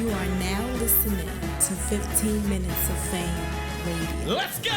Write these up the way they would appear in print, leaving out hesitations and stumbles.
You are now listening to 15 Minutes of Fame Radio. Let's go!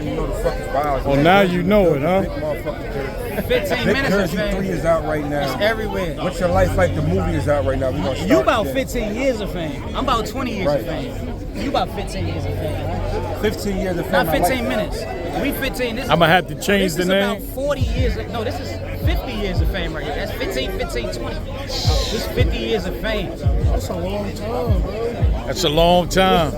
You know the fucking violence. Oh, now you know it, huh? Big motherfucking Jersey. 15 minutes of Jersey fame. 3 is out right now. It's everywhere. What's your life like? The movie is out right now. We gonna start You about there. 15 years of fame. I'm about 20 years Right. of fame. You about 15 years of fame, right? 15 years of fame. Not I 15 like minutes. We 15. This I'm gonna have to change the This name. is about 40 years. No, this is 50 years of fame right here. That's 15, 20. This is 50 years of fame. That's a long time, bro. That's a long time.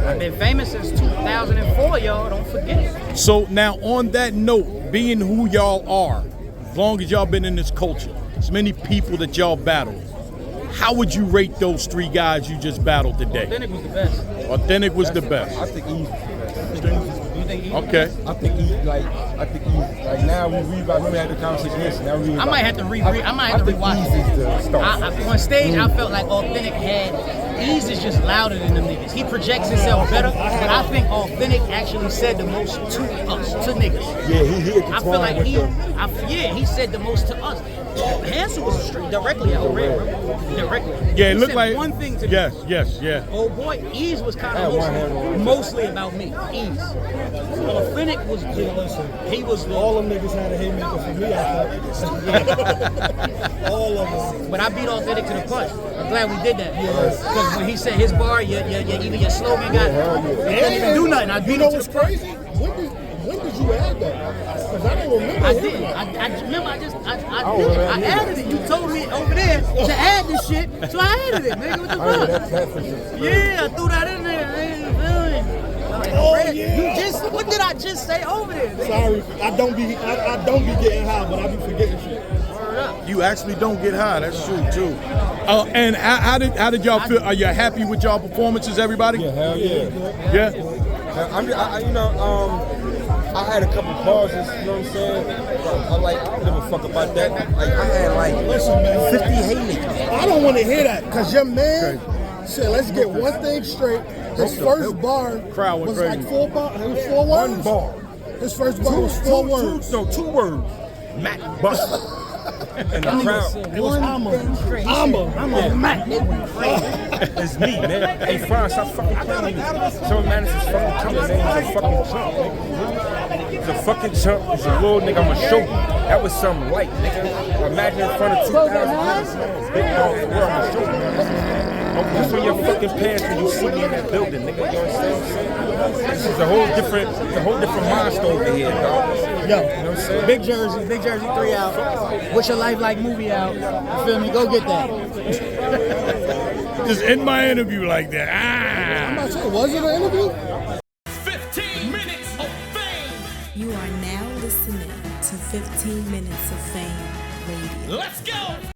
I've been famous since 2004, y'all. Don't forget it. So now on that note, being who y'all are, as long as y'all been in this culture, as many people that y'all battled, how would you rate those 3 guys you just battled today? Authentic was the best. Authentic was the best. I think Eve. I think You think he? Okay. I think Eve. Like now we revive. We had the conversation yesterday. Now we I might have to rewatch Eve is the it. star. On stage, I felt like Authentic Ease is just louder than them niggas. He projects himself better, but I think Authentic actually said the most to us, to niggas. Yeah, he hit the I feel like with he said the most to us. Hansel was straight directly at Red, directly. Yeah, it He looked said like one thing to yes, me. yes, yeah. Oh boy, Ease was kind I had one of hand mostly about me. Ease. Authentic was he was the, All them niggas had a haymaker for me, I thought. All of them. But I beat Authentic to the punch. I'm glad we did that. Because when he said his bar, either your slogan got, it couldn't even do nothing. I beat You know him what's to the punch. crazy? When did you add that? Because I don't remember. I hearing didn't. that. I remember. I did it. I added it. You told me over there to add this shit, so I added it. Nigga, what the Oh, yeah, fuck? that's for sure. Yeah, I threw that in there. Man. You feel me? Oh, Red, yeah. what did I just say over there? Nigga? Sorry, I don't be getting high, but I be forgetting shit. Word up. You actually don't get high. That's true too. And how did y'all feel? Are you happy with y'all performances, everybody? Yeah, hell yeah. Yeah? I had a couple pauses, you know what I'm saying? I don't give a fuck about that. Like, I had like, Listen, man. 50 haymakers. I don't want to hear that, because your man said, let's get one thing straight. His first bar Crowd went was crazy. like 4 bars. It was 4 words. One bar. His first bar was 4 words. Two words. Mac Buster. And the crowd. It was I'm a Mac. It's me, man. Hey, Franz, stop fucking playing. Some man is fucking coming, man. He's a fucking chump, nigga. He's a fucking chump. He's a little nigga. I'ma show you. That was some light, nigga. Imagine in front of 2,000 big dogs. I'ma show you. Just on your fucking pants when you see me in that building, nigga. You understand what I'm saying? This is a whole different monster over here, dog. Yo, You know what I'm saying? Big Jersey 3 out. What's Your Life Like movie out. You feel me? Go get that. Just end my interview like that. I'm about to say, was it an interview? 15 minutes of fame. You are now listening to 15 Minutes of Fame Radio. Let's go.